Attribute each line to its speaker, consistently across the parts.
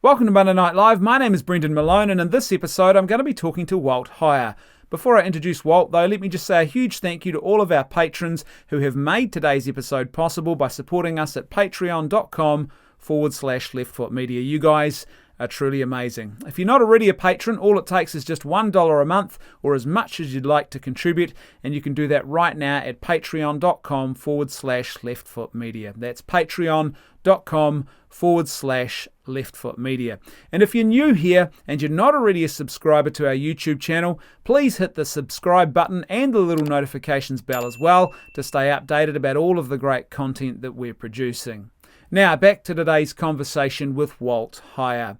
Speaker 1: Welcome to Monday Night Live. My name is Brendan Malone, and in this episode I'm going to be talking to Walt Heyer. Before I introduce Walt, though, let me just say a huge thank you to all of our patrons who have made today's episode possible by supporting us at patreon.com/leftfootmedia. You guys are truly amazing. If you're not already a patron, all it takes is just $1 a month or as much as you'd like to contribute, and you can do that right now at patreon.com/leftfootmedia. That's patreon.com/leftfootmedia. And if you're new here and you're not already a subscriber to our YouTube channel, please hit the subscribe button and the little notifications bell as well to stay updated about all of the great content that we're producing. Now, back to today's conversation with Walt Heyer.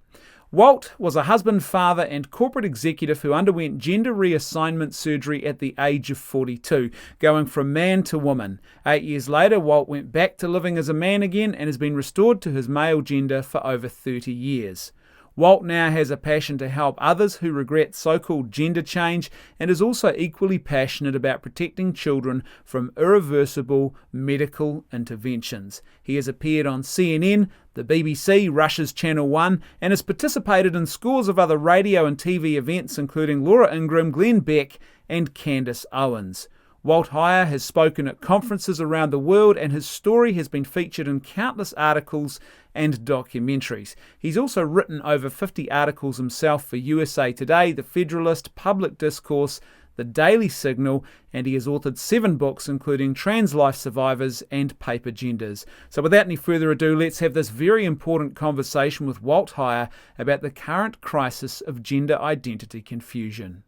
Speaker 1: Walt was a husband, father, and corporate executive who underwent gender reassignment surgery at the age of 42, going from man to woman. 8 years later, Walt went back to living as a man again and has been restored to his male gender for over 30 years. Walt now has a passion to help others who regret so-called gender change and is also equally passionate about protecting children from irreversible medical interventions. He has appeared on CNN, the BBC, Russia's Channel 1, and has participated in scores of other radio and TV events including Laura Ingraham, Glenn Beck and Candace Owens. Walt Heyer has spoken at conferences around the world, and his story has been featured in countless articles and documentaries. He's also written over 50 articles himself for USA Today, The Federalist, Public Discourse, The Daily Signal, and he has authored 7 books including Trans Life Survivors and Paper Genders. So without any further ado, let's have this very important conversation with Walt Heyer about the current crisis of gender identity confusion.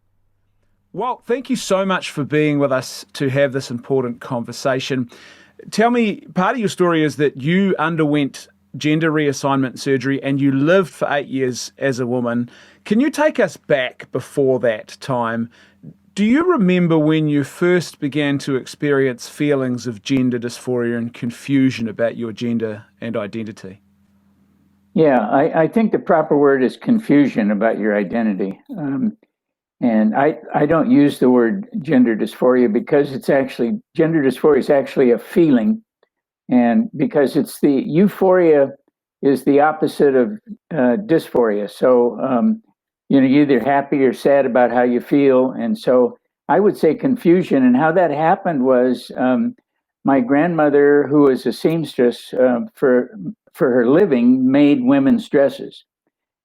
Speaker 1: Walt, thank you so much for being with us to have this important conversation. Tell me, part of your story is that you underwent gender reassignment surgery and you lived for 8 years as a woman. Can you take us back before that time? Do you remember when you first began to experience feelings of gender dysphoria and confusion about your gender and identity?
Speaker 2: Yeah, I think the proper word is confusion about your identity. And I don't use the word gender dysphoria because gender dysphoria is actually a feeling. And because euphoria is the opposite of dysphoria. So, you're either happy or sad about how you feel. And so I would say confusion. And how that happened was my grandmother, who was a seamstress for her living, made women's dresses.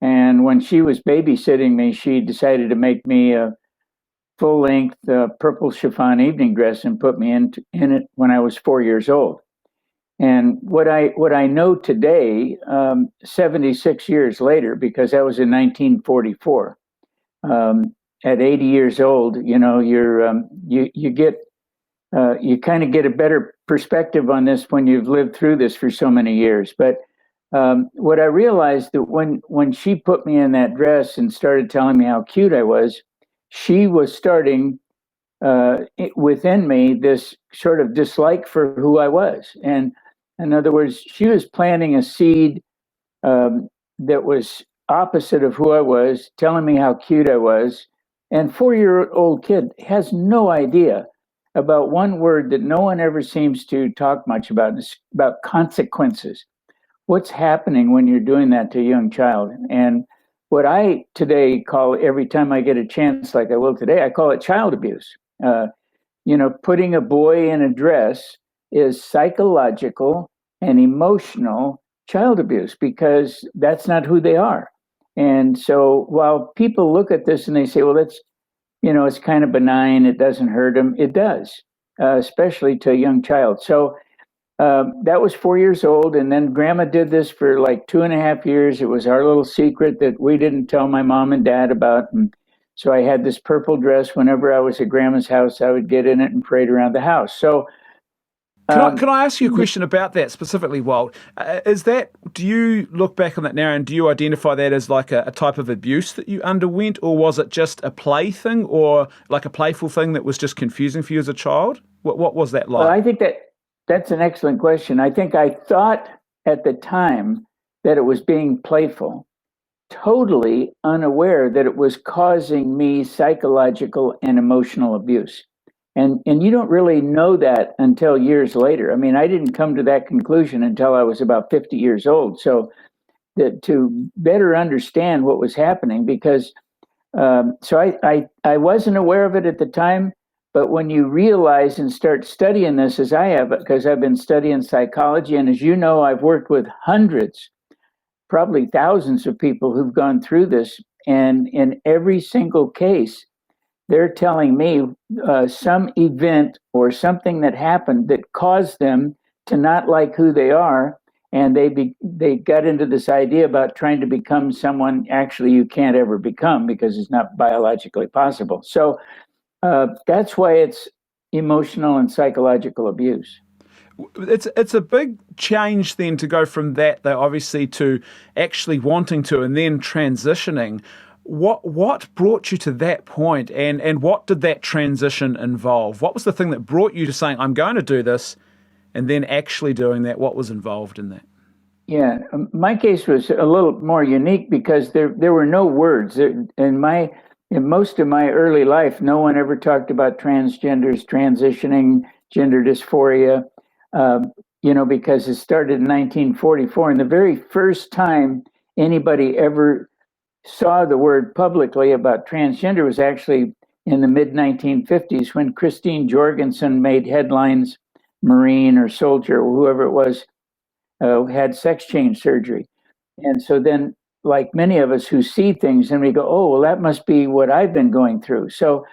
Speaker 2: And when she was babysitting me, she decided to make me a full-length purple chiffon evening dress and put me in it when I was 4 years old. And what I know today, 76 years later, because that was in 1944, at 80 years old, you kind of get a better perspective on this when you've lived through this for so many years. But what I realized that when she put me in that dress and started telling me how cute I was, she was starting within me this sort of dislike for who I was. And in other words, she was planting a seed that was opposite of who I was, telling me how cute I was. And 4-year-old kid has no idea about one word that no one ever seems to talk much about, is about consequences. What's happening when you're doing that to a young child? And what I today call, every time I get a chance like I will today, I call it child abuse. Putting a boy in a dress is psychological and emotional child abuse because that's not who they are. And so while people look at this and they say, well, it's kind of benign, it doesn't hurt them, it does, especially to a young child. So that was 4 years old, and then Grandma did this for like 2.5 years. It was our little secret that we didn't tell my mom and dad about. And so I had this purple dress. Whenever I was at Grandma's house, I would get in it and parade around the house. So,
Speaker 1: can I ask you a question about that specifically, Walt? Do you look back on that now and do you identify that as like a type of abuse that you underwent, or was it just a play thing, or like a playful thing that was just confusing for you as a child? What was that like?
Speaker 2: Well, I think that's an excellent question. I think I thought at the time that it was being playful, totally unaware that it was causing me psychological and emotional abuse. And you don't really know that until years later. I mean, I didn't come to that conclusion until I was about 50 years old. So to better understand what was happening, because I wasn't aware of it at the time. But when you realize and start studying this, as I have, because I've been studying psychology, and as you know, I've worked with hundreds, probably thousands of people who've gone through this. And in every single case, they're telling me some event or something that happened that caused them to not like who they are. And they got into this idea about trying to become someone actually you can't ever become, because it's not biologically possible. So that's why it's emotional and psychological abuse.
Speaker 1: It's a big change then to go from that, though, obviously, to actually wanting to and then transitioning. What brought you to that point, and what did that transition involve? What was the thing that brought you to saying, I'm going to do this, and then actually doing that? What was involved in that?
Speaker 2: Yeah, my case was a little more unique because there were no words. In most of my early life, no one ever talked about transgenders, transitioning, gender dysphoria. Because it started in 1944, and the very first time anybody ever saw the word publicly about transgender was actually in the mid 1950s, when Christine Jorgensen made headlines, Marine or soldier or whoever it was, had sex change surgery. And so then, like many of us who see things, and we go, oh, well, that must be what I've been going through. So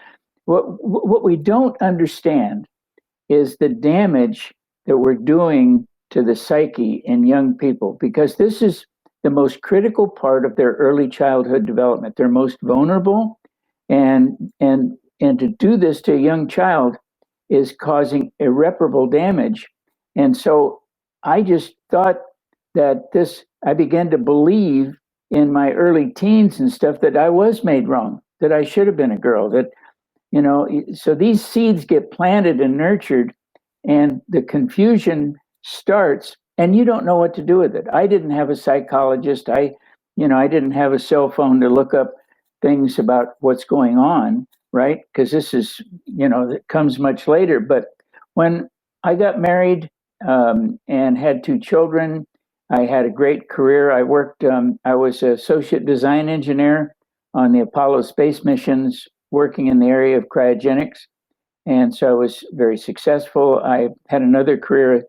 Speaker 2: what we don't understand is the damage that we're doing to the psyche in young people, because this is the most critical part of their early childhood development. They're most vulnerable, and to do this to a young child is causing irreparable damage. And so I just thought that I began to believe in my early teens and stuff that I was made wrong, that I should have been a girl, so these seeds get planted and nurtured, and the confusion starts, and you don't know what to do with it. I didn't have a psychologist. I didn't have a cell phone to look up things about what's going on, right? Because this is, it comes much later. But when I got married and had two children, I had a great career. I was an associate design engineer on the Apollo space missions, working in the area of cryogenics. And so I was very successful. I had another career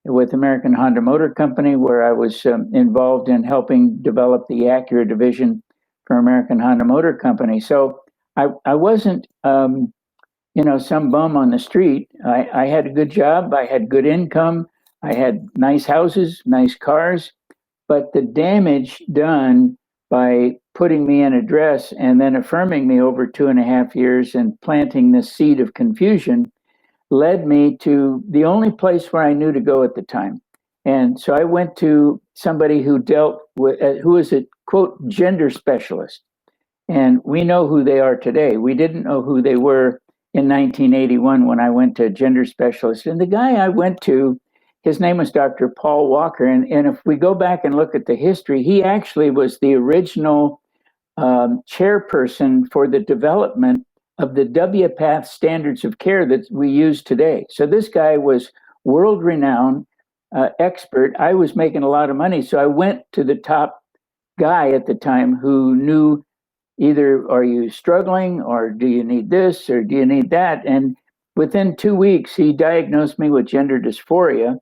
Speaker 2: with American Honda Motor Company, where I was involved in helping develop the Acura division for American Honda Motor Company. So I wasn't, some bum on the street. I had a good job. I had good income. I had nice houses, nice cars. But the damage done by putting me in a dress and then affirming me over 2.5 years and planting this seed of confusion led me to the only place where I knew to go at the time. And so I went to somebody who dealt with, who is a quote, gender specialist. And we know who they are today. We didn't know who they were in 1981 when I went to a gender specialist. And the guy I went to, his name was Dr. Paul Walker. And if we go back and look at the history, he actually was the original chairperson for the development of the WPATH standards of care that we use today. So this guy was world-renowned, expert. I was making a lot of money, so I went to the top guy at the time who knew either are you struggling, or do you need this, or do you need that? And within 2 weeks, he diagnosed me with gender dysphoria,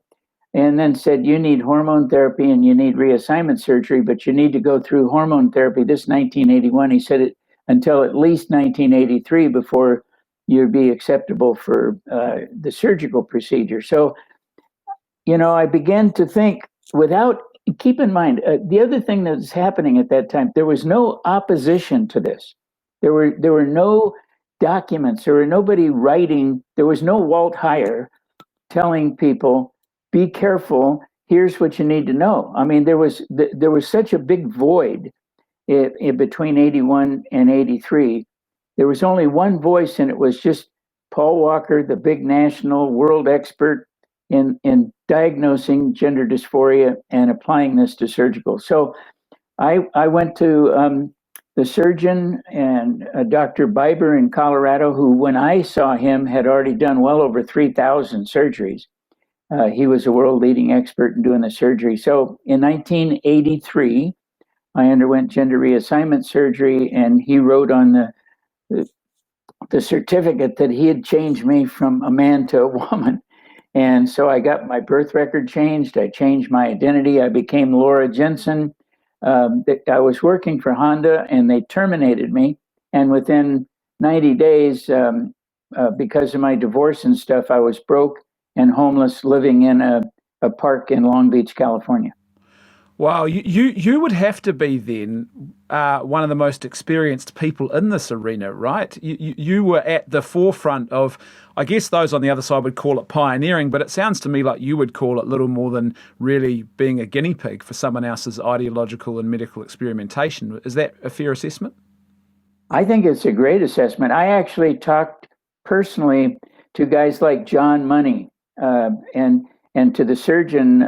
Speaker 2: and then said, you need hormone therapy and you need reassignment surgery, but you need to go through hormone therapy. This 1981, he said, it until at least 1983 before you'd be acceptable for the surgical procedure. So, I began to think keep in mind, the other thing that was happening at that time, there was no opposition to this. There were no documents, there were nobody writing, there was no Walt Heyer telling people, be careful, here's what you need to know. I mean, there was such a big void in between 81 and 83. There was only one voice, and it was just Paul Walker, the big national world expert in diagnosing gender dysphoria and applying this to surgical. So I went to the surgeon, and Dr. Biber in Colorado, who, when I saw him, had already done well over 3,000 surgeries. He was a world leading expert in doing the surgery. So in 1983, I underwent gender reassignment surgery, and he wrote on the certificate that he had changed me from a man to a woman. And so I got my birth record changed. I changed my identity. I became Laura Jensen. I was working for Honda, and they terminated me. And within 90 days, because of my divorce and stuff, I was broke and homeless, living in a park in Long Beach, California.
Speaker 1: Wow, you would have to be then one of the most experienced people in this arena, right? You were at the forefront of, I guess those on the other side would call it pioneering, but it sounds to me like you would call it little more than really being a guinea pig for someone else's ideological and medical experimentation. Is that a fair assessment?
Speaker 2: I think it's a great assessment. I actually talked personally to guys like John Money and to the surgeon,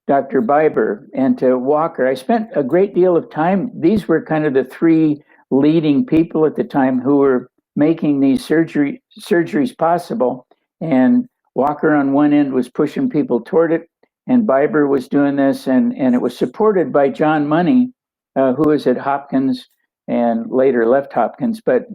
Speaker 2: Dr. Biber, and to Walker. I spent a great deal of time. These were kind of the three leading people at the time who were making these surgeries possible. And Walker on one end was pushing people toward it, and Biber was doing this, and it was supported by John Money, who was at Hopkins and later left Hopkins. But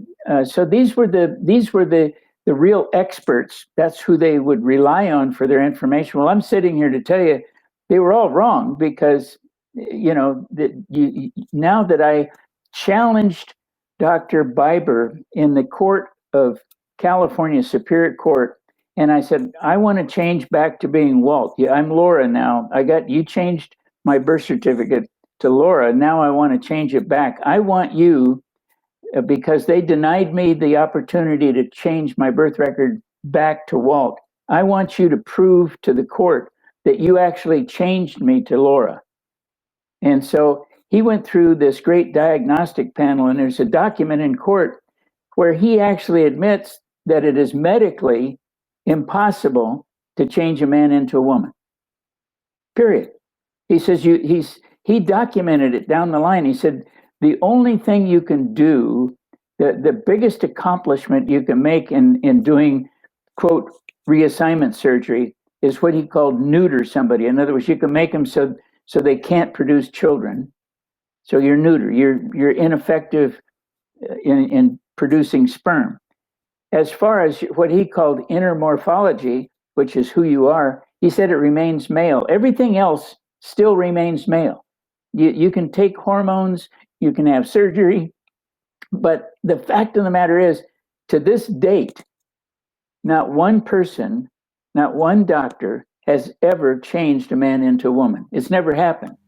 Speaker 2: so these were the real experts. That's who they would rely on for their information. Well, I'm sitting here to tell you, they were all wrong, because now that I challenged Dr. Biber in the court of California Superior Court, and I said, I want to change back to being Walt. Yeah, I'm Laura now. You changed my birth certificate to Laura. Now I want to change it back. I want you, because they denied me the opportunity to change my birth record back to Walt. I want you to prove to the court that you actually changed me to Laura. And so he went through this great diagnostic panel, and there's a document in court where he actually admits that it is medically impossible to change a man into a woman. Period. He says he documented it down the line. He said, the only thing you can do, the biggest accomplishment you can make in doing, quote, reassignment surgery, is what he called neuter somebody. In other words, you can make them so they can't produce children. So you're neuter. You're ineffective in producing sperm. As far as what he called inner morphology, which is who you are, he said it remains male. Everything else still remains male. You can take hormones, you can have surgery, but the fact of the matter is, to this date, not one person, not one doctor has ever changed a man into a woman. It's never happened.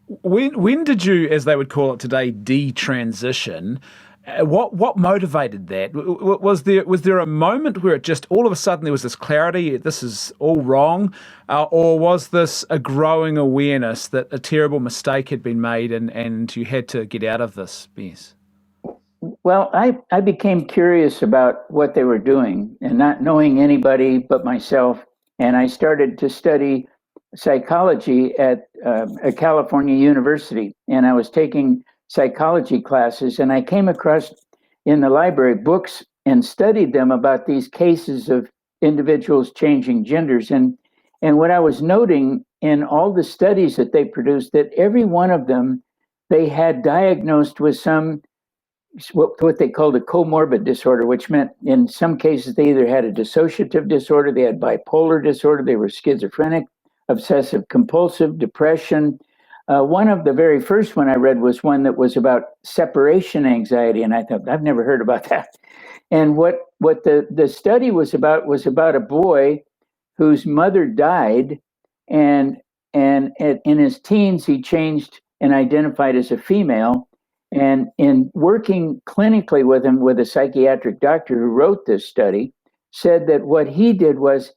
Speaker 1: When did you, as they would call it today, detransition? What motivated that? Was there a moment where it just all of a sudden there was this clarity, this is all wrong, or was this a growing awareness that a terrible mistake had been made and you had to get out of this mess?
Speaker 2: Well, I became curious about what they were doing, and not knowing anybody but myself. And I started to study psychology at a California university. And I was taking psychology classes, and I came across in the library books and studied them about these cases of individuals changing genders. And what I was noting in all the studies that they produced, that every one of them, they had diagnosed with what they called a comorbid disorder, which meant in some cases they either had a dissociative disorder, they had bipolar disorder, they were schizophrenic, obsessive compulsive, depression. One of the very first one I read was one that was about separation anxiety, and I thought, I've never heard about that. And what the study was about a boy whose mother died, and in his teens he changed and identified as a female. And in working clinically with him, with a psychiatric doctor who wrote this study, said that what he did was,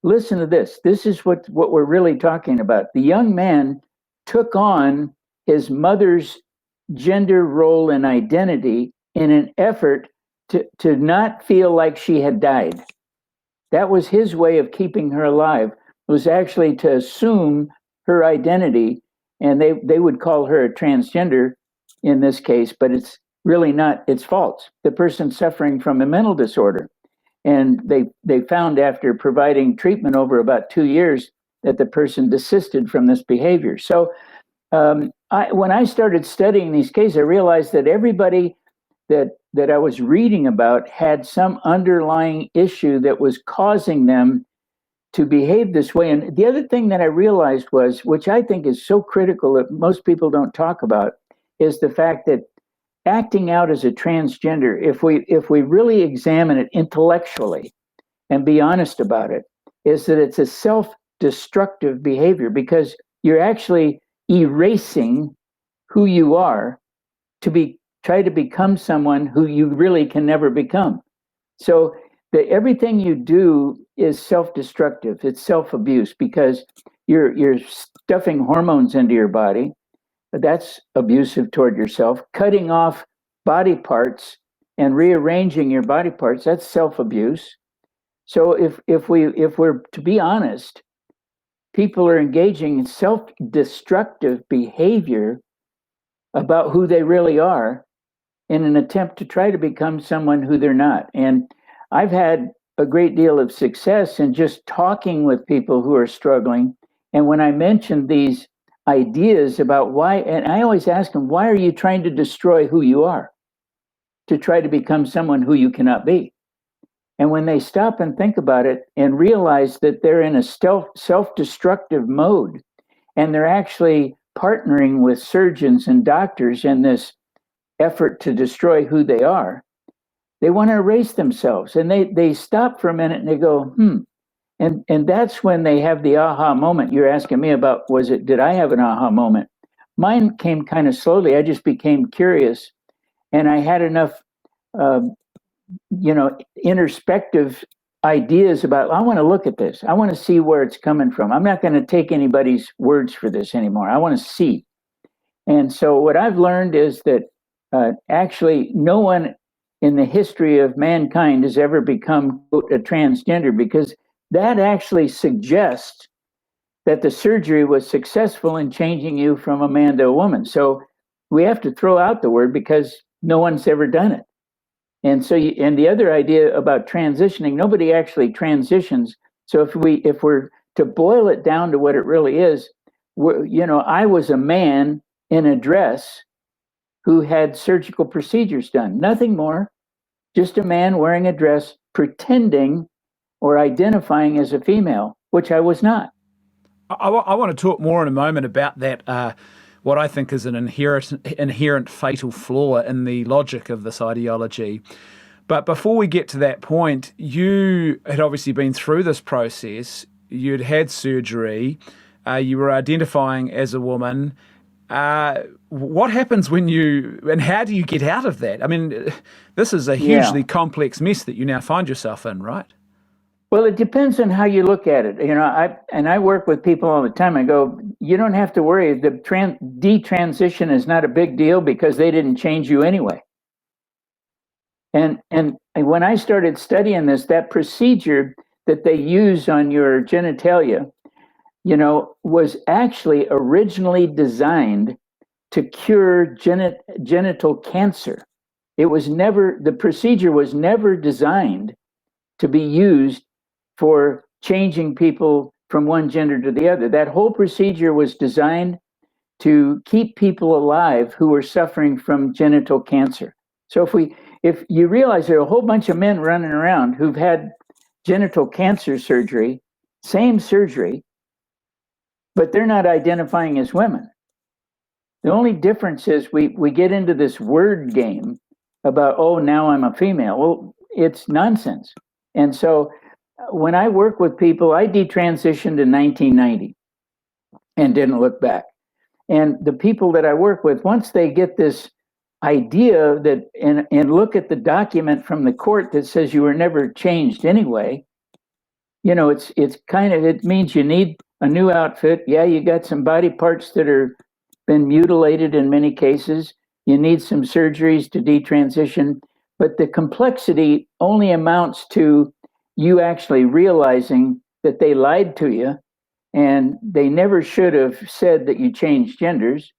Speaker 2: listen to this. This is what we're really talking about. The young man took on his mother's gender role and identity in an effort to not feel like she had died. That was his way of keeping her alive, was actually to assume her identity. And they would call her a transgender in this case, but it's really not. It's false. The person's suffering from a mental disorder. And they found, after providing treatment over about 2 years, that the person desisted from this behavior. So when I started studying these cases, I realized that everybody that I was reading about had some underlying issue that was causing them to behave this way. And the other thing that I realized was, which I think is so critical that most people don't talk about, is the fact that acting out as a transgender, if we really examine it intellectually and be honest about it, is that it's a self-destructive behavior, because you're actually erasing who you are to try to become someone who you really can never become. So everything you do is self-destructive. It's self-abuse, because you're stuffing hormones into your body. That's abusive toward yourself. Cutting off body parts and rearranging your body parts, that's self-abuse. So if we're to be honest, people are engaging in self-destructive behavior about who they really are in an attempt to try to become someone who they're not. And I've had a great deal of success in just talking with people who are struggling. And when I mentioned these ideas about why, and I always ask them, why are you trying to destroy who you are to try to become someone who you cannot be? And when they stop and think about it and realize that they're in a self-destructive mode, and they're actually partnering with surgeons and doctors in this effort to destroy who they are, they want to erase themselves. And they stop for a minute and they go, and that's when they have the aha moment. You're asking me about, did I have an aha moment? Mine came kind of slowly. I just became curious, and I had enough introspective ideas about, I want to look at this. I want to see where it's coming from. I'm not going to take anybody's words for this anymore. I want to see. And so what I've learned is that actually no one in the history of mankind has ever become, quote, a transgender, because that actually suggests that the surgery was successful in changing you from a man to a woman. So we have to throw out the word, because no one's ever done it. And so, and the other idea about transitioning, nobody actually transitions. So if we're to boil it down to what it really is, I was a man in a dress who had surgical procedures done, nothing more, just a man wearing a dress, pretending or identifying as a female, which I was not.
Speaker 1: I want to talk more in a moment about that. What I think is an inherent fatal flaw in the logic of this ideology. But before we get to that point, you had obviously been through this process. You'd had surgery. You were identifying as a woman. What happens and how do you get out of that? I mean, this is a hugely complex mess that you now find yourself in, right?
Speaker 2: Well, it depends on how you look at it. I work with people all the time. I go, you don't have to worry. The detransition is not a big deal, because they didn't change you anyway. And when I started studying this, that procedure that they use on your genitalia, was actually originally designed to cure genital cancer. The procedure was never designed to be used for changing people from one gender to the other. That whole procedure was designed to keep people alive who were suffering from genital cancer. So if you realize there are a whole bunch of men running around who've had genital cancer surgery, same surgery, but they're not identifying as women. The only difference is we get into this word game about, oh, now I'm a female. Well, it's nonsense. And so when I work with people, I detransitioned in 1990 and didn't look back. And the people that I work with, once they get this idea that, and look at the document from the court that says you were never changed anyway, it means you need a new outfit. Yeah, you got some body parts that are been mutilated in many cases. You need some surgeries to detransition, but the complexity only amounts to you actually realizing that they lied to you, and they never should have said that you changed genders.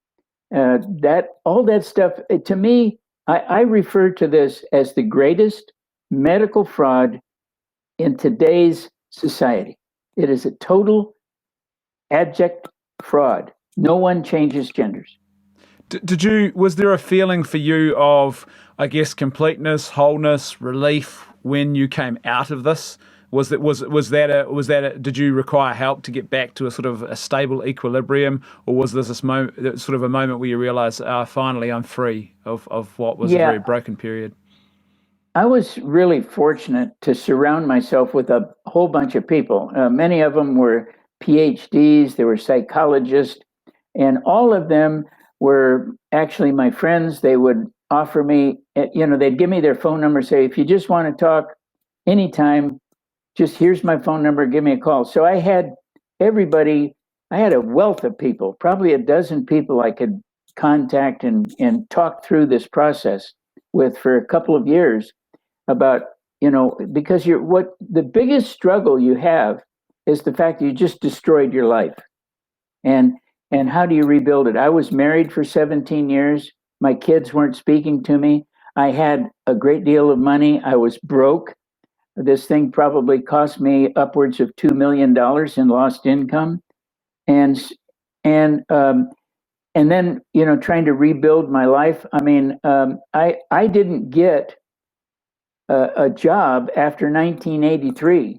Speaker 2: All that stuff, to me, I refer to this as the greatest medical fraud in today's society. It is a total abject fraud. No one changes genders.
Speaker 1: Was there a feeling for you of, I guess, completeness, wholeness, relief when you came out of this? Did you require help to get back to a sort of a stable equilibrium, or was this moment, sort of a moment where you realize, finally I'm free of what was a very
Speaker 2: Yeah,
Speaker 1: broken period?
Speaker 2: I was really fortunate to surround myself with a whole bunch of people. Many of them were PhDs, they were psychologists, and all of them were actually my friends. They would offer me, they'd give me their phone number, say, if you just want to talk anytime, just here's my phone number, give me a call. So I had everybody, I had a wealth of people, probably a dozen people I could contact and talk through this process with for a couple of years about, because what the biggest struggle you have is the fact that you just destroyed your life. And and how do you rebuild it? I was married for 17 years. My kids weren't speaking to me. I had a great deal of money. I was broke. This thing probably cost me upwards of $2 million in lost income, and and and then trying to rebuild my life. I mean, I didn't get a job after 1983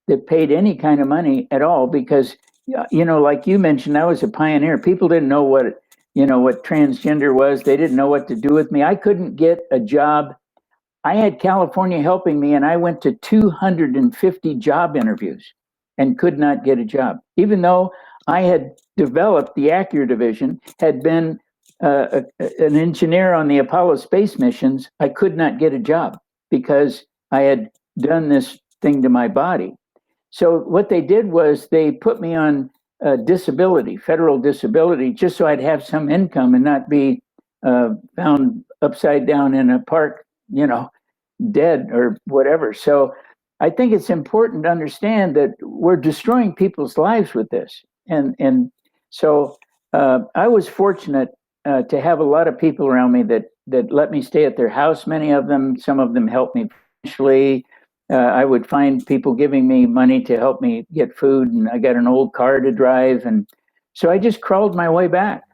Speaker 2: that paid any kind of money at all because like you mentioned, I was a pioneer. People didn't know what transgender was. They didn't know what to do with me. I couldn't get a job. I had California helping me, and I went to 250 job interviews and could not get a job, even though I had developed the Acura division, had been an engineer on the Apollo space missions. I could not get a job because I had done this thing to my body. So what they did was they put me on disability, federal disability, just so I'd have some income and not be found upside down in a park, dead or whatever. So I think it's important to understand that we're destroying people's lives with this. And so I was fortunate to have a lot of people around me that let me stay at their house. Many of them, some of them helped me financially. I would find people giving me money to help me get food, and I got an old car to drive, and so I just crawled my way back.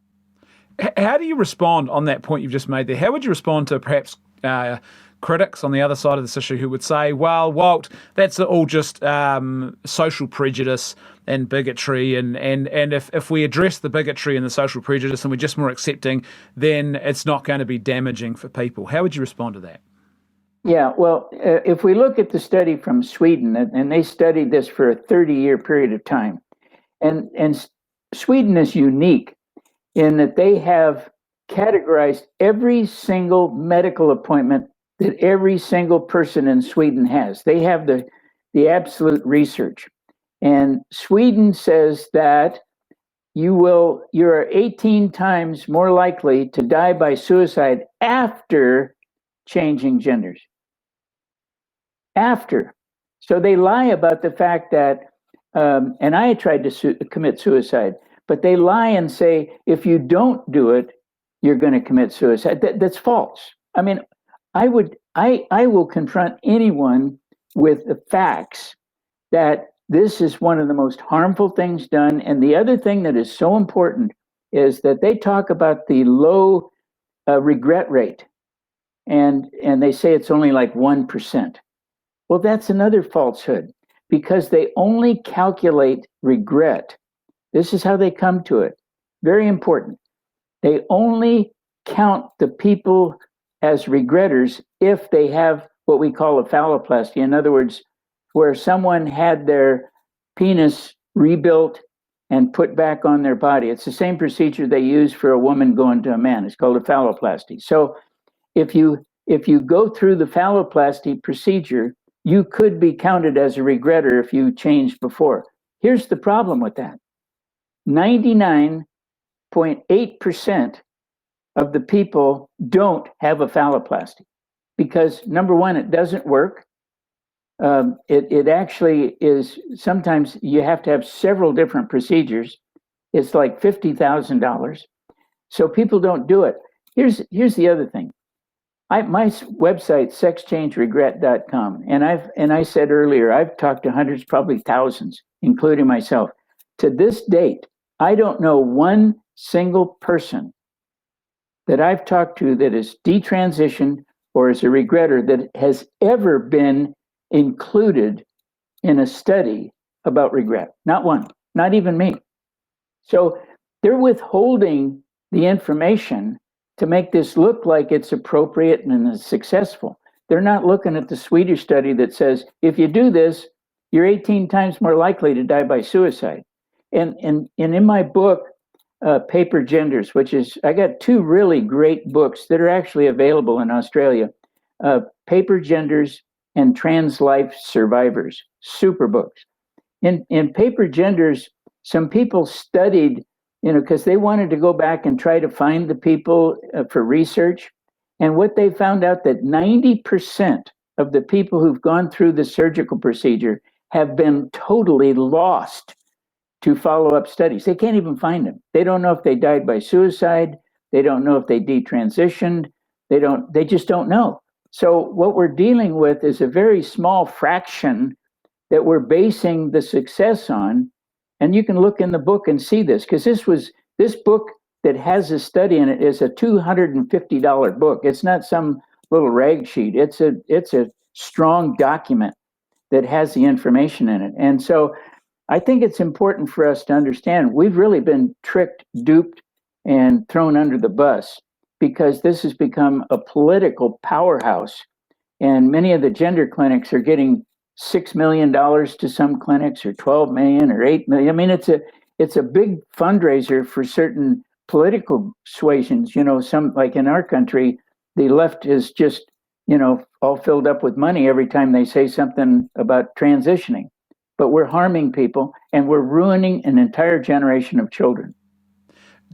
Speaker 1: How do you respond on that point you've just made there? How would you respond to perhaps critics on the other side of this issue who would say, well, Walt, that's all just social prejudice and bigotry, and if we address the bigotry and the social prejudice and we're just more accepting, then it's not going to be damaging for people. How would you respond to that?
Speaker 2: Yeah, well, if we look at the study from Sweden, and they studied this for a 30-year period of time, and Sweden is unique in that they have categorized every single medical appointment that every single person in Sweden has. They have the absolute research. And Sweden says that you're 18 times more likely to die by suicide after changing genders. After. So they lie about the fact that, and I tried to commit suicide, but they lie and say, if you don't do it, you're going to commit suicide. That's false. I mean, I will confront anyone with the facts that this is one of the most harmful things done. And the other thing that is so important is that they talk about the low regret rate, and they say it's only like 1%. Well, that's another falsehood because they only calculate regret. This is how they come to it. Very important. They only count the people as regretters if they have what we call a phalloplasty. In other words, where someone had their penis rebuilt and put back on their body. It's the same procedure they use for a woman going to a man. It's called a phalloplasty. So if you go through the phalloplasty procedure, you could be counted as a regretter if you changed before. Here's the problem with that. 99.8% of the people don't have a phalloplasty because, number one, it doesn't work. It actually is, sometimes you have to have several different procedures. It's like $50,000. So people don't do it. Here's the other thing. My website, sexchangeregret.com, and I said earlier, I've talked to hundreds, probably thousands, including myself. To this date, I don't know one single person that I've talked to that is detransitioned or is a regretter that has ever been included in a study about regret. Not one, not even me. So they're withholding the information to make this look like it's appropriate and it's successful. They're not looking at the Swedish study that says if you do this, you're 18 times more likely to die by suicide. And in my book, Paper Genders, which is, I got two really great books that are actually available in Australia, Paper Genders and Trans Life Survivors, super books. In Paper Genders, some people studied, because they wanted to go back and try to find the people for research. And what they found out that 90% of the people who've gone through the surgical procedure have been totally lost to follow-up studies. They can't even find them. They don't know if they died by suicide. They don't know if they detransitioned. They just don't know. So what we're dealing with is a very small fraction that we're basing the success on. And you can look in the book and see this, because this book that has a study in it is a $250 book. It's not some little rag sheet. It's a strong document that has the information in it. And so I think it's important for us to understand we've really been tricked, duped, and thrown under the bus, because this has become a political powerhouse. And many of the gender clinics are getting $6 million to some clinics, or 12 million, or 8 million. I mean, it's a big fundraiser for certain political persuasions. Some, like in our country, the left is just, all filled up with money every time they say something about transitioning. But we're harming people, and we're ruining an entire generation of children.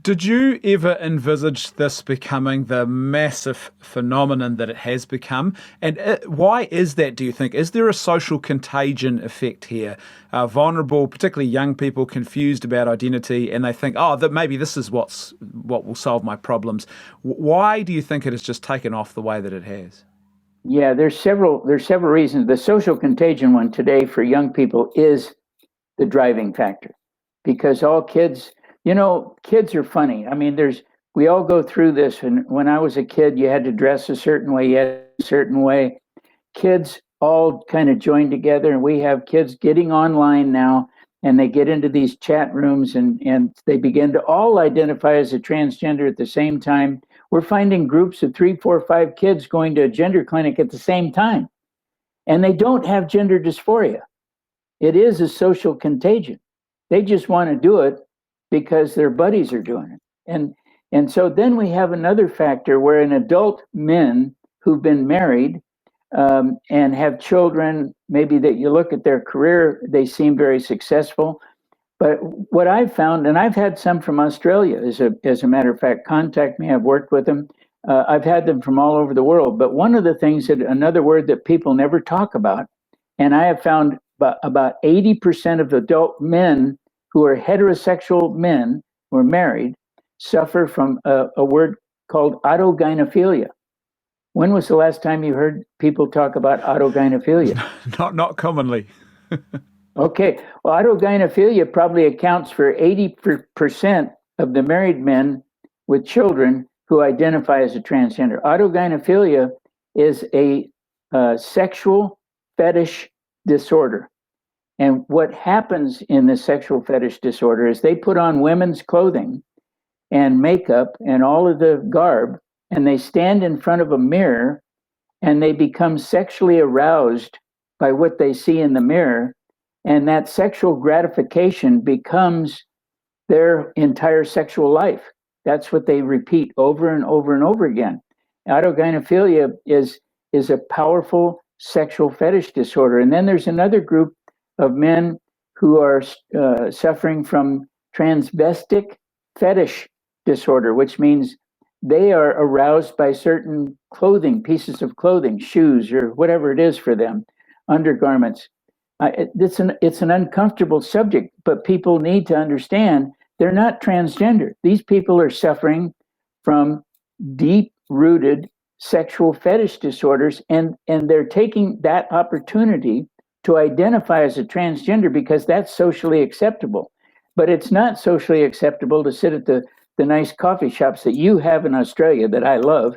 Speaker 1: Did you ever envisage this becoming the massive phenomenon that it has become? And why is that, do you think? Is there a social contagion effect here? Vulnerable, particularly young people, confused about identity, and they think, that maybe this is what will solve my problems. Why do you think it has just taken off the way that it has?
Speaker 2: Yeah, there's several reasons. The social contagion one today for young people is the driving factor, because all kids, kids are funny. I mean, we all go through this. And when I was a kid, you had to dress a certain way, you had a certain way. Kids all kind of join together, and we have kids getting online now, and they get into these chat rooms, and they begin to all identify as a transgender at the same time. We're finding groups of 3, 4, 5 kids going to a gender clinic at the same time, and they don't have gender dysphoria. It is a social contagion. They just want to do it because their buddies are doing it. And so then we have another factor where an adult men who've been married and have children, maybe that you look at their career, they seem very successful. But what I've found, and I've had some from Australia, as a matter of fact, contact me, I've worked with them. I've had them from all over the world. But one of the things another word that people never talk about, and I have found about 80% of adult men who are heterosexual men who are married suffer from a word called autogynephilia. When was the last time you heard people talk about autogynephilia?
Speaker 1: Not commonly.
Speaker 2: Okay, well, autogynephilia probably accounts for 80% of the married men with children who identify as a transgender. Autogynephilia is a sexual fetish disorder. And what happens in the sexual fetish disorder is they put on women's clothing and makeup and all of the garb, and they stand in front of a mirror, and they become sexually aroused by what they see in the mirror. And that sexual gratification becomes their entire sexual life. That's what they repeat over and over and over again. Autogynephilia is a powerful sexual fetish disorder. And then there's another group of men who are suffering from transvestic fetish disorder, which means they are aroused by certain clothing, pieces of clothing, shoes, or whatever it is for them, undergarments. It's an uncomfortable subject, but people need to understand they're not transgender. These people are suffering from deep-rooted sexual fetish disorders, and they're taking that opportunity to identify as a transgender because that's socially acceptable. But it's not socially acceptable to sit at the nice coffee shops that you have in Australia that I love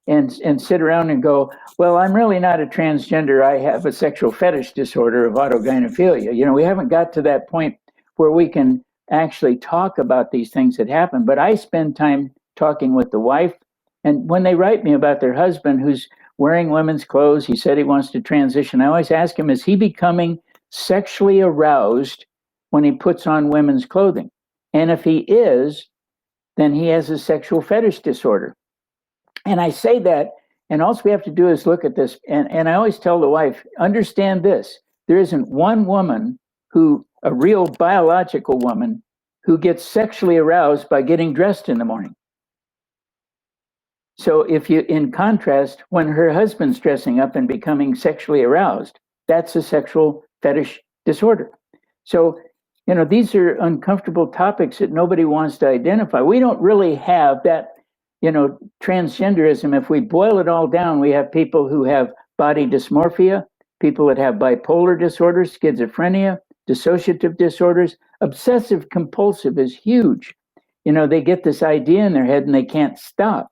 Speaker 2: and sit around and go, well, I'm really not a transgender. I have a sexual fetish disorder of autogynephilia. We haven't got to that point where we can actually talk about these things that happen. But I spend time talking with the wife. And when they write me about their husband who's wearing women's clothes, he said he wants to transition, I always ask him, is he becoming sexually aroused when he puts on women's clothing? And if he is, then he has a sexual fetish disorder. And I say that, and all we have to do is look at this. And I always tell the wife, understand this. There isn't one woman a real biological woman, who gets sexually aroused by getting dressed in the morning. So in contrast, when her husband's dressing up and becoming sexually aroused, that's a sexual fetish disorder. So, these are uncomfortable topics that nobody wants to identify. We don't really have that, transgenderism. If we boil it all down, we have people who have body dysmorphia, people that have bipolar disorders, schizophrenia, dissociative disorders. Obsessive compulsive is huge. They get this idea in their head and they can't stop.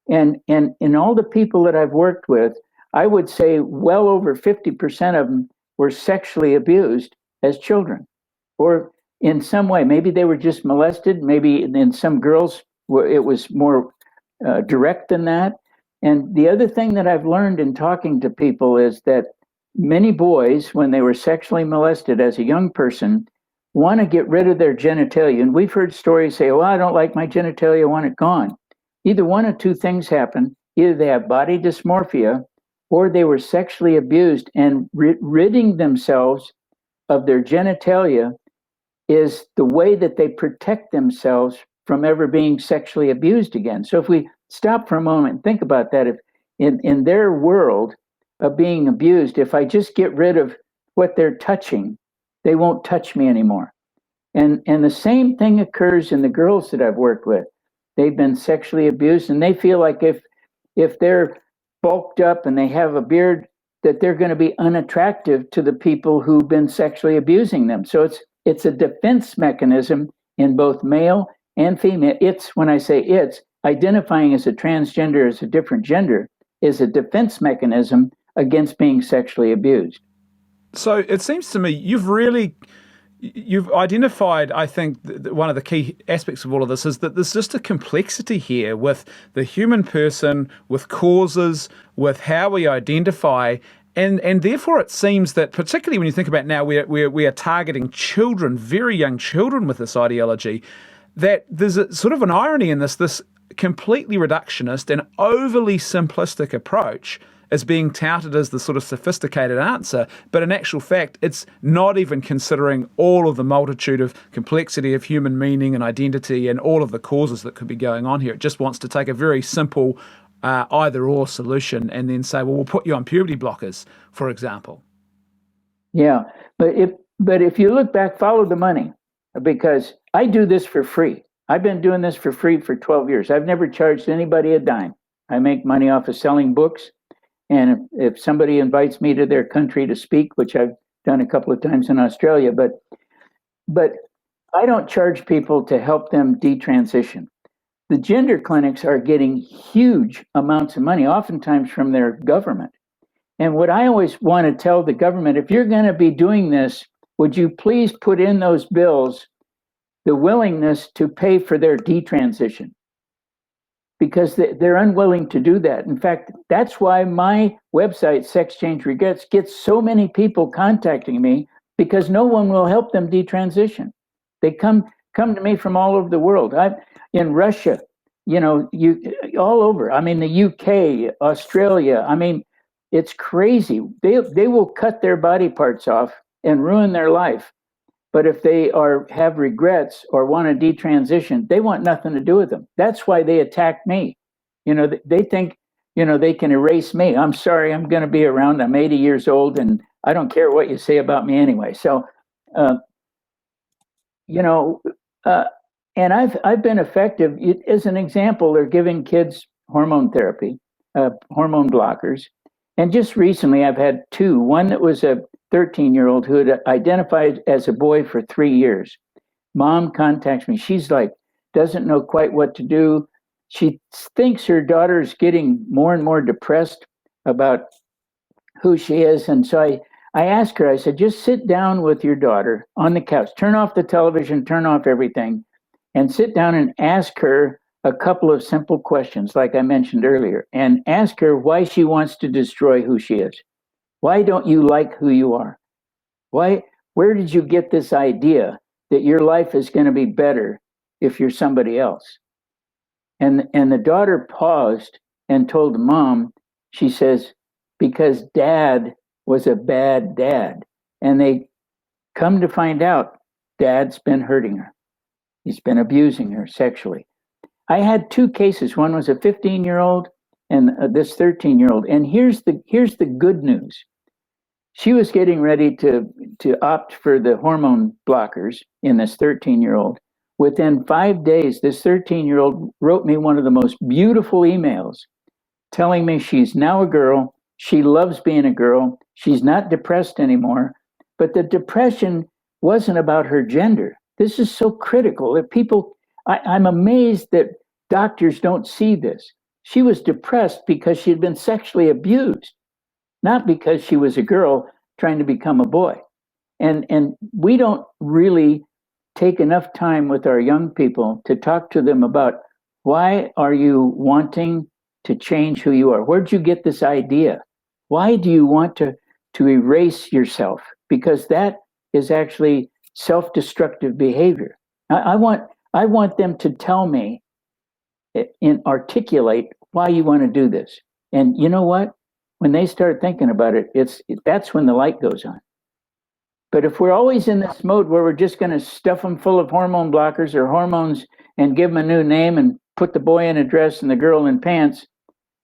Speaker 2: And in all the people that I've worked with, I would say well over 50% of them were sexually abused as children, or in some way. Maybe they were just molested. Maybe in some girls, it was more direct than that. And the other thing that I've learned in talking to people is that many boys, when they were sexually molested as a young person, want to get rid of their genitalia. And we've heard stories say, well, I don't like my genitalia, I want it gone. Either one of two things happen. Either they have body dysmorphia, or they were sexually abused, and ridding themselves of their genitalia is the way that they protect themselves from ever being sexually abused again. So if we stop for a moment and think about that, if in their world of being abused, if I just get rid of what they're touching, they won't touch me anymore. And the same thing occurs in the girls that I've worked with. They've been sexually abused, and they feel like if they're bulked up and they have a beard, that they're going to be unattractive to the people who've been sexually abusing them. So it's a defense mechanism in both male and female. When I say it's, identifying as a transgender, as a different gender, is a defense mechanism against being sexually abused.
Speaker 1: So it seems to me you've identified, I think, one of the key aspects of all of this is that there's just a complexity here with the human person, with causes, with how we identify. And therefore it seems that, particularly when you think about now, we are targeting children, very young children with this ideology, that there's a sort of an irony in this completely reductionist and overly simplistic approach as being touted as the sort of sophisticated answer, but in actual fact, it's not even considering all of the multitude of complexity of human meaning and identity and all of the causes that could be going on here. It just wants to take a very simple either-or solution and then say, well, we'll put you on puberty blockers, for example.
Speaker 2: Yeah, but if you look back, follow the money, because I do this for free. I've been doing this for free for 12 years. I've never charged anybody a dime. I make money off of selling books. And if somebody invites me to their country to speak, which I've done a couple of times in Australia, but I don't charge people to help them detransition. The gender clinics are getting huge amounts of money, oftentimes from their government. And what I always want to tell the government, if you're going to be doing this, would you please put in those bills the willingness to pay for their detransition? Because they're unwilling to do that. In fact, that's why my website, Sex Change Regrets, gets so many people contacting me, because no one will help them detransition. They come to me from all over the world. I'm in Russia, all over. I mean, the UK, Australia. I mean, it's crazy. They will cut their body parts off and ruin their life. But if they have regrets or want to detransition, they want nothing to do with them. That's why they attack me. They think, they can erase me. I'm sorry, I'm going to be around. I'm 80 years old, and I don't care what you say about me anyway. So, and I've been effective. As an example, they're giving kids hormone therapy, hormone blockers. And just recently, I've had two. One that was a 13-year-old who had identified as a boy for 3 years. Mom contacts me. She's like, doesn't know quite what to do. She thinks her daughter's getting more and more depressed about who she is. And so I asked her, I said, just sit down with your daughter on the couch, turn off the television, turn off everything, and sit down and ask her a couple of simple questions, like I mentioned earlier, and ask her why she wants to destroy who she is. Why don't you like who you are? Where did you get this idea that your life is going to be better if you're somebody else? And the daughter paused and told the mom, she says, because dad was a bad dad. And they come to find out dad's been hurting her. He's been abusing her sexually. I had two cases. One was a 15-year-old and this 13-year-old. And here's the good news. She was getting ready to opt for the hormone blockers in this 13-year-old. Within 5 days, this 13-year-old wrote me one of the most beautiful emails telling me she's now a girl. She loves being a girl. She's not depressed anymore. But the depression wasn't about her gender. This is so critical that people, I'm amazed that doctors don't see this. She was depressed because she had been sexually abused, not because she was a girl trying to become a boy. And we don't really take enough time with our young people to talk to them about, why are you wanting to change who you are? Where'd you get this idea? Why do you want to erase yourself? Because that is actually self-destructive behavior. I want them to tell me and articulate why you want to do this. And you know what? When they start thinking about it, that's when the light goes on. But if we're always in this mode where we're just going to stuff them full of hormone blockers or hormones and give them a new name and put the boy in a dress and the girl in pants,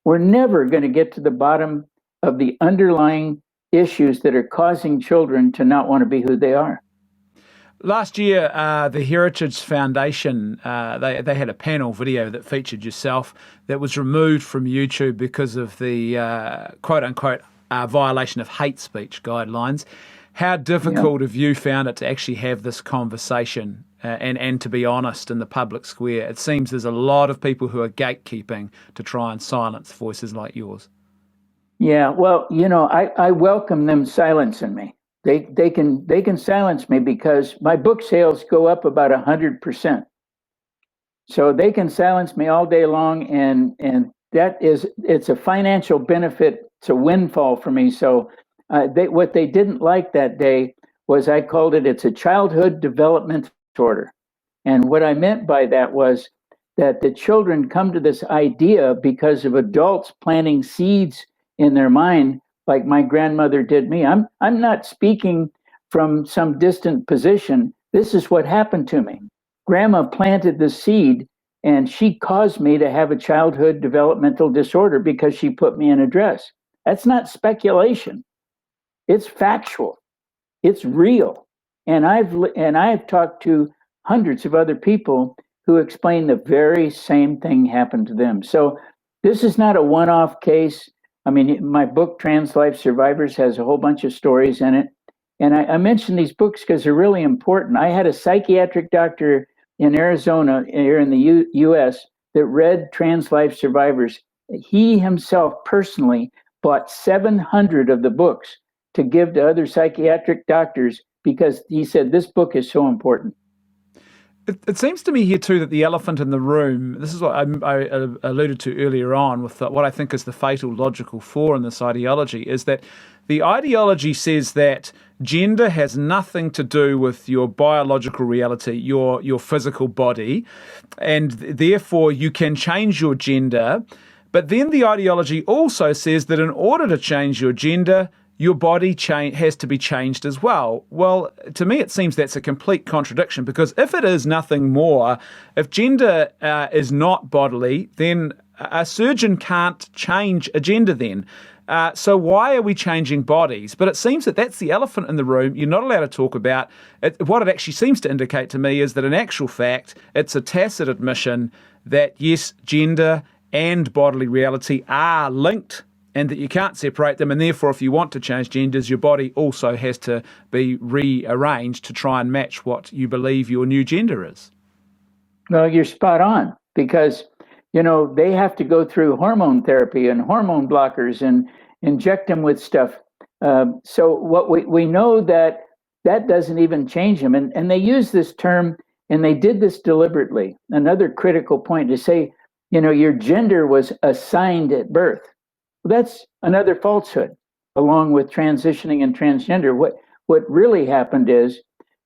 Speaker 2: we're never going to get to the bottom of the underlying issues that are causing children to not want to be who they are.
Speaker 1: Last year, the Heritage Foundation, they had a panel video that featured yourself that was removed from YouTube because of the quote-unquote violation of hate speech guidelines. How difficult have you found it to actually have this conversation and to be honest in the public square? It seems there's a lot of people who are gatekeeping to try and silence voices like yours.
Speaker 2: Yeah, well, I welcome them silencing me. They can silence me because my book sales go up about 100%. So they can silence me all day long, and it's a financial benefit. It's a windfall for me. So what they didn't like that day was I called it's a childhood development disorder. And what I meant by that was that the children come to this idea because of adults planting seeds in their mind, like my grandmother did me. I'm not speaking from some distant position. This is what happened to me. Grandma planted the seed, and she caused me to have a childhood developmental disorder because she put me in a dress. That's not speculation. It's factual. It's real. And I've talked to hundreds of other people who explain the very same thing happened to them. So this is not a one-off case. I mean, my book, Trans Life Survivors, has a whole bunch of stories in it. And I mention these books because they're really important. I had a psychiatric doctor in Arizona, here in the U.S., that read Trans Life Survivors. He himself personally bought 700 of the books to give to other psychiatric doctors because he said this book is so important.
Speaker 1: It seems to me here too that the elephant in the room, this is what I alluded to earlier on with what I think is the fatal logical flaw in this ideology, is that the ideology says that gender has nothing to do with your biological reality, your physical body, and therefore you can change your gender. But then the ideology also says that in order to change your gender, your body has to be changed as well. Well, to me, it seems that's a complete contradiction, because if it is nothing more, if gender is not bodily, then a surgeon can't change a gender then. So why are we changing bodies? But it seems that that's the elephant in the room you're not allowed to talk about. What it actually seems to indicate to me is that in actual fact, it's a tacit admission that yes, gender and bodily reality are linked and that you can't separate them, and therefore if you want to change genders, your body also has to be rearranged to try and match what you believe your new gender is.
Speaker 2: Well, you're spot on, because they have to go through hormone therapy and hormone blockers and inject them with stuff. So what we know that doesn't even change them. And they use this term, and they did this deliberately. Another critical point to say, your gender was assigned at birth. Well, that's another falsehood, along with transitioning and transgender. What really happened is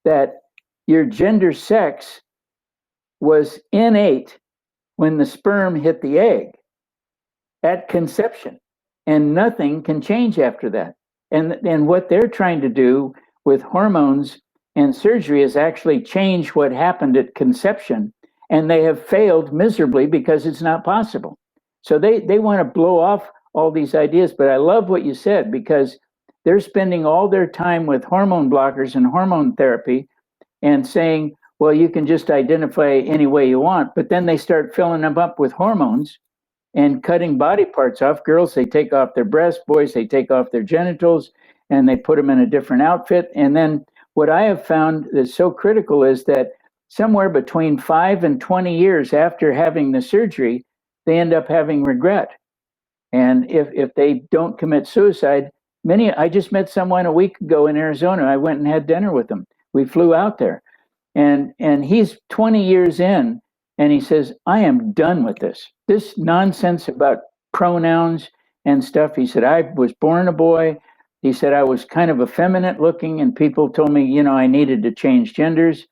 Speaker 2: that your gender sex was innate when the sperm hit the egg at conception, and nothing can change after that. And what they're trying to do with hormones and surgery is actually change what happened at conception, and they have failed miserably because it's not possible. So they want to blow off all these ideas, but I love what you said, because they're spending all their time with hormone blockers and hormone therapy and saying, well, you can just identify any way you want, but then they start filling them up with hormones and cutting body parts off. Girls, they take off their breasts. Boys, they take off their genitals and they put them in a different outfit. And then what I have found is so critical is that somewhere between 5 and 20 years after having the surgery, they end up having regret. And if they don't commit suicide, I just met someone a week ago in Arizona. I went and had dinner with him. We flew out there. And he's 20 years in, and he says, I am done with this nonsense about pronouns and stuff. He said, I was born a boy. He said, I was kind of effeminate looking, and people told me, I needed to change genders.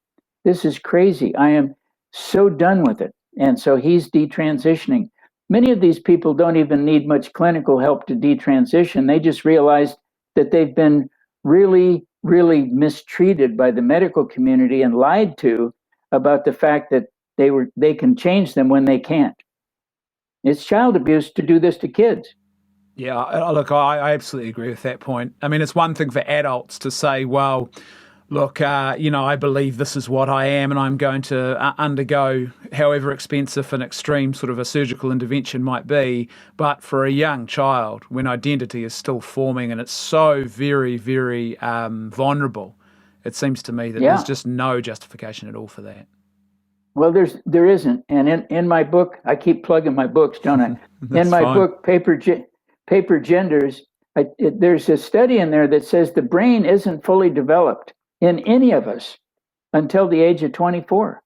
Speaker 2: This is crazy. I am so done with it. And so he's detransitioning. Many of these people don't even need much clinical help to detransition. They just realized that they've been really, really mistreated by the medical community and lied to about the fact that they can change them when they can't. It's child abuse to do this to kids.
Speaker 1: Yeah, look, I absolutely agree with that point. I mean, it's one thing for adults to say, well, look, I believe this is what I am, and I'm going to undergo however expensive and extreme sort of a surgical intervention might be. But for a young child, when identity is still forming and it's so very, very vulnerable, it seems to me that there's just no justification at all for that.
Speaker 2: Well, there isn't. And in my book, I keep plugging my books, don't I? In my book, Paper Genders, there's a study in there that says the brain isn't fully developed in any of us until the age of 24.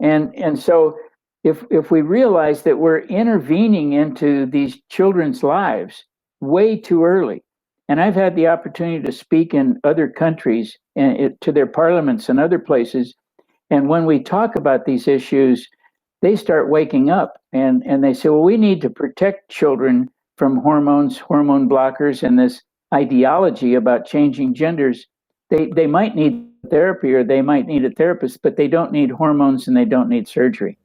Speaker 2: And so if we realize that we're intervening into these children's lives way too early, and I've had the opportunity to speak in other countries and to their parliaments and other places, and when we talk about these issues, they start waking up and they say, well, we need to protect children from hormones, hormone blockers, and this ideology about changing genders. They might need therapy or they might need a therapist, but they don't need hormones and they don't need surgery.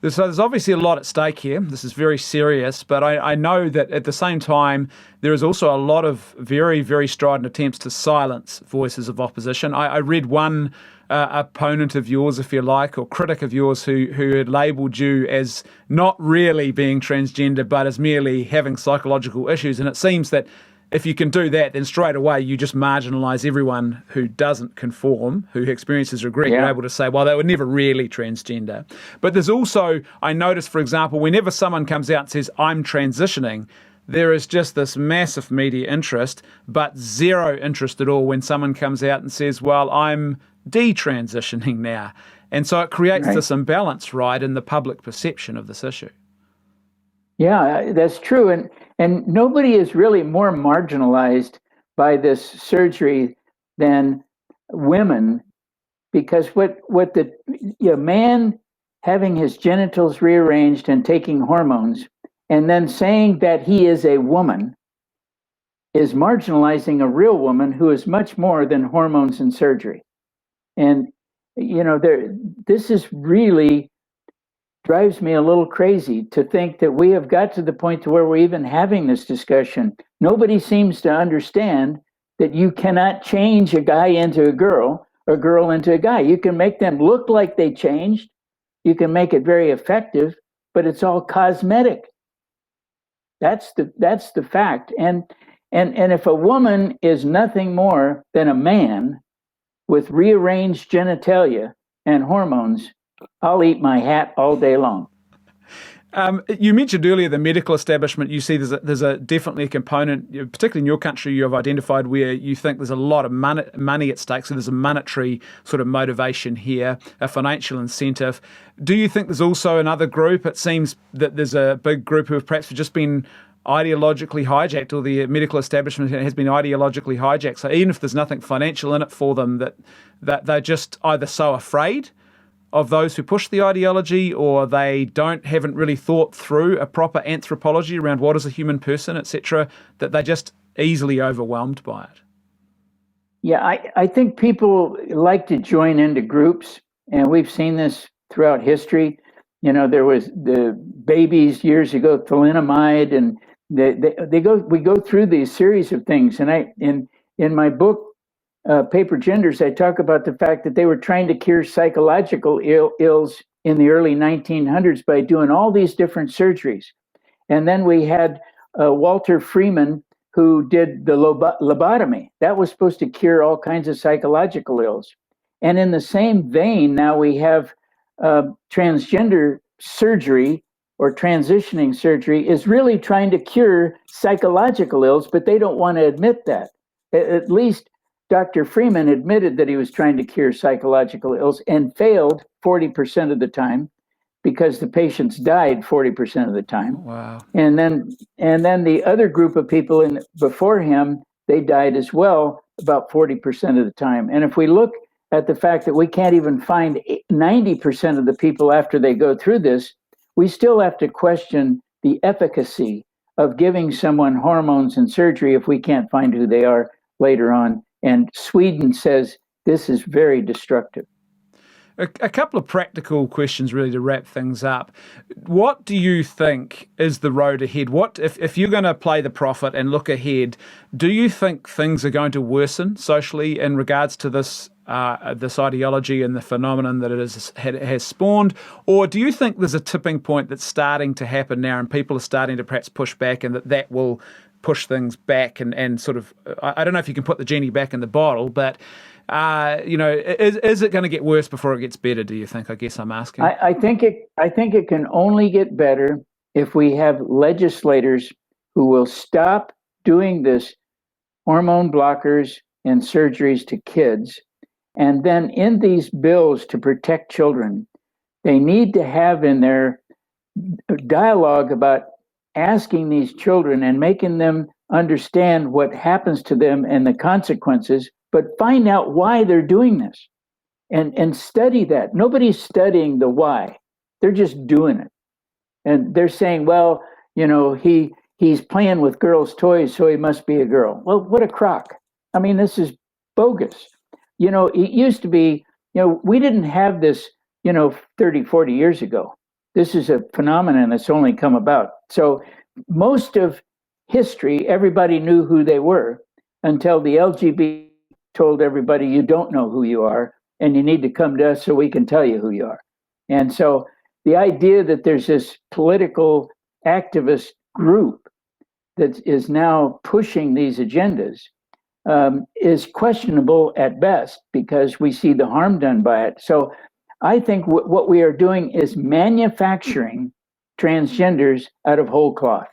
Speaker 1: So there's obviously a lot at stake here. This is very serious, but I know that at the same time, there is also a lot of very, very strident attempts to silence voices of opposition. I read one opponent of yours, if you like, or critic of yours who had labelled you as not really being transgender, but as merely having psychological issues. And it seems that if you can do that, then straight away you just marginalise everyone who doesn't conform, who experiences regret. You're able to say, well, they were never really transgender. But there's also, I notice, for example, whenever someone comes out and says, I'm transitioning, there is just this massive media interest, but zero interest at all when someone comes out and says, well, I'm detransitioning now. And so it creates this imbalance, right, in the public perception of this issue.
Speaker 2: Yeah, that's true. And nobody is really more marginalized by this surgery than women, because what the man having his genitals rearranged and taking hormones and then saying that he is a woman is marginalizing a real woman who is much more than hormones and surgery. And this is really drives me a little crazy to think that we have got to the point to where we're even having this discussion. Nobody seems to understand that you cannot change a guy into a girl or girl into a guy. You can make them look like they changed. You can make it very effective, but it's all cosmetic. That's the fact. And if a woman is nothing more than a man with rearranged genitalia and hormones, I'll eat my hat all day long.
Speaker 1: You mentioned earlier the medical establishment. You see there's a definitely a component, particularly in your country, you have identified where you think there's a lot of money at stake. So there's a monetary sort of motivation here, a financial incentive. Do you think there's also another group? It seems that there's a big group who have perhaps just been ideologically hijacked, or the medical establishment has been ideologically hijacked. So even if there's nothing financial in it for them, that they're just either so afraid of those who push the ideology, or they haven't really thought through a proper anthropology around what is a human person, etc., that they're just easily overwhelmed by it.
Speaker 2: Yeah, I think people like to join into groups, and we've seen this throughout history. There was the babies years ago, thalidomide, and we go through these series of things. And in my book, Paper Genders, I talk about the fact that they were trying to cure psychological ills in the early 1900s by doing all these different surgeries. And then we had Walter Freeman, who did the lobotomy. That was supposed to cure all kinds of psychological ills. And in the same vein, now we have transgender surgery or transitioning surgery is really trying to cure psychological ills, but they don't want to admit that. At least Dr. Freeman admitted that he was trying to cure psychological ills and failed 40% of the time, because the patients died 40% of the time.
Speaker 1: Wow.
Speaker 2: And then the other group of people before him, they died as well about 40% of the time. And if we look at the fact that we can't even find 90% of the people after they go through this, we still have to question the efficacy of giving someone hormones and surgery if we can't find who they are later on. And Sweden says this is very destructive.
Speaker 1: A couple of practical questions really to wrap things up. What do you think is the road ahead? What if you're going to play the prophet and look ahead, do you think things are going to worsen socially in regards to this ideology and the phenomenon that it has spawned? Or do you think there's a tipping point that's starting to happen now and people are starting to perhaps push back, and that will push things back and sort of, I don't know if you can put the genie back in the bottle, but is it going to get worse before it gets better, do you think? I guess I'm asking.
Speaker 2: I think it can only get better if we have legislators who will stop doing this hormone blockers and surgeries to kids. And then in these bills to protect children, they need to have in their dialogue about asking these children and making them understand what happens to them and the consequences, but find out why they're doing this and study that. Nobody's studying the why. They're just doing it. And they're saying, well, he's playing with girls' toys, so he must be a girl. Well, what a crock. I mean, this is bogus. It used to be, we didn't have this, 30, 40 years ago. This is a phenomenon that's only come about. So most of history, everybody knew who they were until the LGBT told everybody, you don't know who you are, and you need to come to us so we can tell you who you are. And so the idea that there's this political activist group that is now pushing these agendas is questionable at best, because we see the harm done by it. So I think what we are doing is manufacturing transgenders out of whole cloth.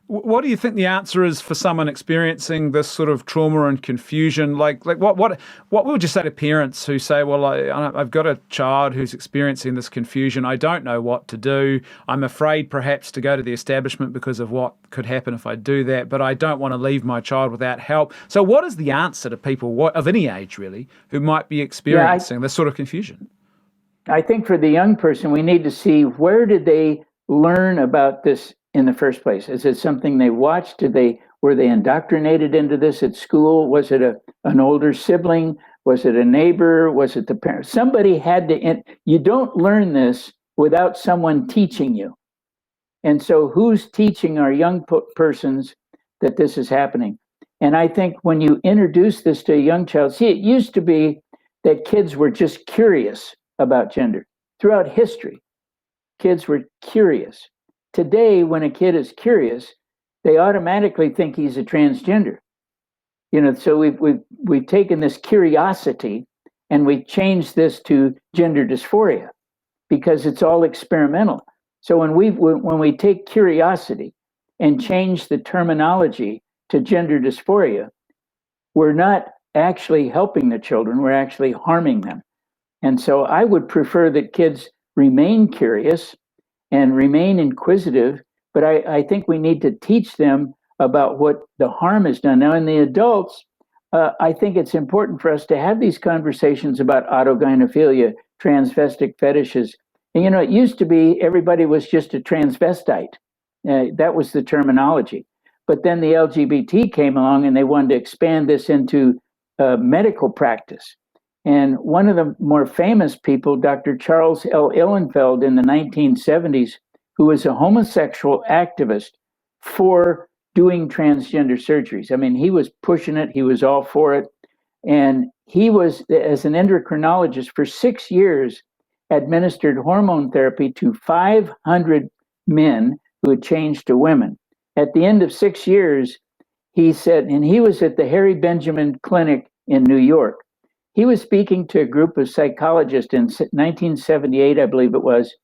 Speaker 1: What do you think the answer is for someone experiencing this sort of trauma and confusion? Like what would you say to parents who say, well, I've got a child who's experiencing this confusion. I don't know what to do. I'm afraid perhaps to go to the establishment because of what could happen if I do that, but I don't want to leave my child without help. So what is the answer to people of any age, really, who might be experiencing this sort of confusion?
Speaker 2: I think for the young person, we need to see, where did they learn about this in the first place? Is it something they watched? Were they indoctrinated into this at school? Was it an older sibling? Was it a neighbor? Was it the parent? Somebody had to. You don't learn this without someone teaching you. And so, who's teaching our young persons that this is happening? And I think when you introduce this to a young child, see, it used to be that kids were just curious about gender. Throughout history, kids were curious. today, when a kid is curious, they automatically think he's a transgender. So we've taken this curiosity and we changed this to gender dysphoria because it's all experimental. So when we take curiosity and change the terminology to gender dysphoria, we're not actually helping the children, we're actually harming them. And so I would prefer that kids remain curious and remain inquisitive, but I think we need to teach them about what the harm is done. Now, in the adults, I think it's important for us to have these conversations about autogynephilia, transvestic fetishes. And, it used to be everybody was just a transvestite. That was the terminology. But then the LGBT came along and they wanted to expand this into medical practice. And one of the more famous people, Dr. Charles L. Ihlenfeld in the 1970s, who was a homosexual activist for doing transgender surgeries. I mean, he was pushing it. He was all for it. And he was, as an endocrinologist for 6 years, administered hormone therapy to 500 men who had changed to women. At the end of 6 years, he said, and he was at the Harry Benjamin Clinic in New York. He was speaking to a group of psychologists in 1978, I believe it was,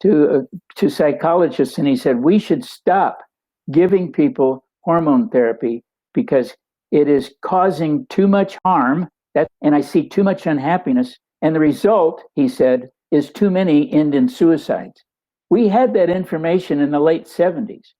Speaker 2: to psychologists, and he said, we should stop giving people hormone therapy because it is causing too much harm, and I see too much unhappiness, and the result, he said, is too many end in suicides. We had that information in the late 70s,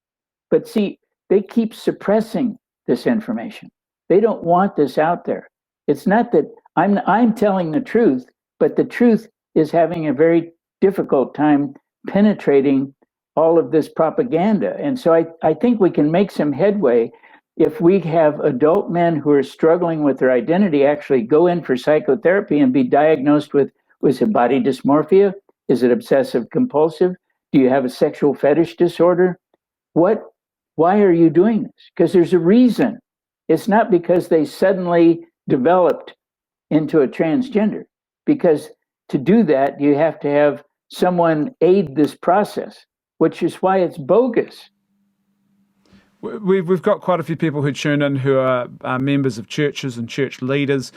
Speaker 2: but see, they keep suppressing this information. They don't want this out there. It's not that I'm telling the truth, but the truth is having a very difficult time penetrating all of this propaganda. And so I think we can make some headway if we have adult men who are struggling with their identity actually go in for psychotherapy and be diagnosed with, was it body dysmorphia? Is it obsessive compulsive? Do you have a sexual fetish disorder? Why are you doing this? Because there's a reason. It's not because they suddenly developed into a transgender, because to do that, you have to have someone aid this process, which is why it's bogus.
Speaker 1: We've got quite a few people who tune in who are members of churches and church leaders.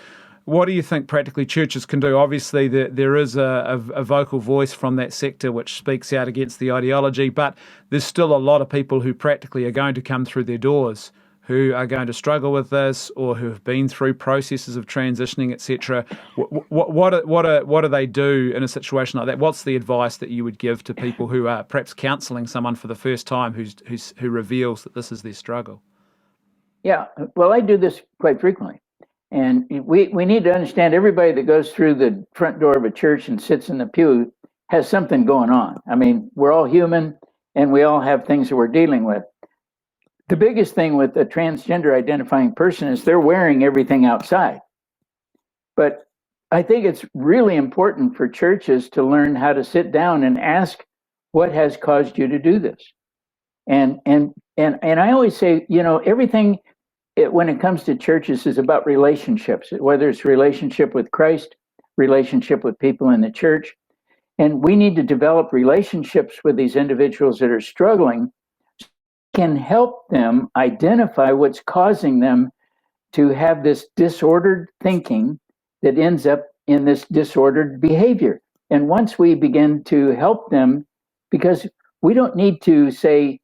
Speaker 1: What do you think practically churches can do? Obviously, there is a vocal voice from that sector which speaks out against the ideology, but there's still a lot of people who practically are going to come through their doors who are going to struggle with this or who have been through processes of transitioning, etc. What do they do in a situation like that? What's the advice that you would give to people who are perhaps counselling someone for the first time who reveals that this is their struggle?
Speaker 2: Yeah, well, I do this quite frequently. And we need to understand everybody that goes through the front door of a church and sits in the pew has something going on. I mean, we're all human and we all have things that we're dealing with. The biggest thing with a transgender identifying person is they're wearing everything outside. But I think it's really important for churches to learn how to sit down and ask what has caused you to do this. And I always say, everything when it comes to churches is about relationships, whether it's relationship with Christ, relationship with people in the church. And we need to develop relationships with these individuals that are struggling, can help them identify what's causing them to have this disordered thinking that ends up in this disordered behavior. And once we begin to help them, because we don't need to say,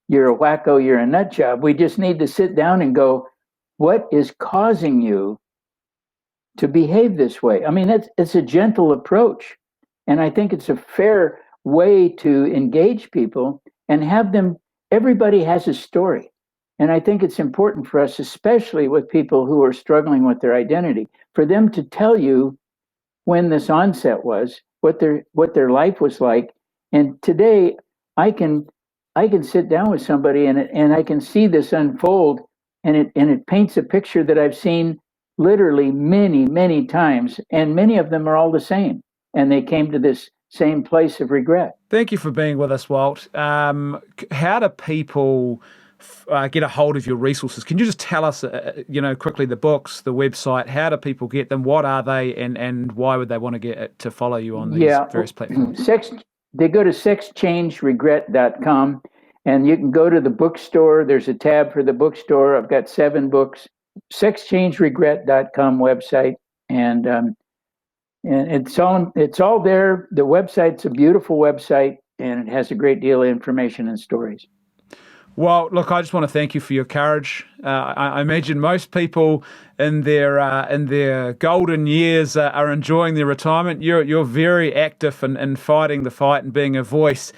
Speaker 2: you're a wacko, you're a nut job. We just need to sit down and go, what is causing you to behave this way? I mean, it's a gentle approach. And I think it's a fair way to engage people and have them, everybody has a story. And I think it's important for us, especially with people who are struggling with their identity, for them to tell you when this onset was, what their life was like. And today I can sit down with somebody and I can see this unfold, and it paints a picture that I've seen literally many, many times, and many of them are all the same, and they came to this same place of regret.
Speaker 1: Thank you for being with us, Walt. How do people get a hold of your resources? Can you just tell us, quickly, the books, the website? How do people get them? What are they, and why would they want to get to follow you on these various platforms?
Speaker 2: they go to sexchangeregret.com, and you can go to the bookstore. There's a tab for the bookstore. I've got 7 books. Sexchangeregret.com website, and it's all there. The website's a beautiful website, and it has a great deal of information and stories.
Speaker 1: Well, look, I just want to thank you for your courage. I imagine most people in their golden years are enjoying their retirement. You're very active in fighting the fight and being a voice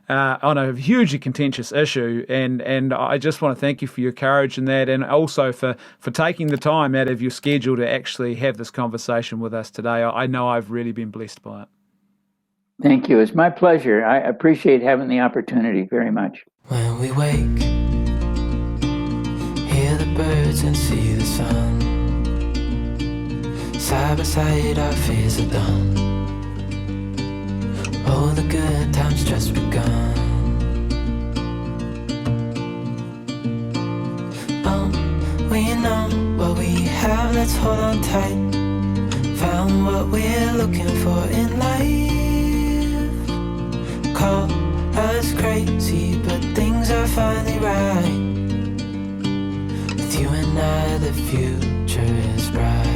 Speaker 1: on a hugely contentious issue. And I just want to thank you for your courage in that, and also for taking the time out of your schedule to actually have this conversation with us today. I know I've really been blessed by it.
Speaker 2: Thank you. It's my pleasure. I appreciate having the opportunity very much.
Speaker 3: When we wake, hear the birds and see the sun. Side by side our fears are done. Oh, the good times just begun. Oh, we know what we have, let's hold on tight. Found what we're looking for in life. Call us crazy, but things are finally right. With you and I, the future is bright.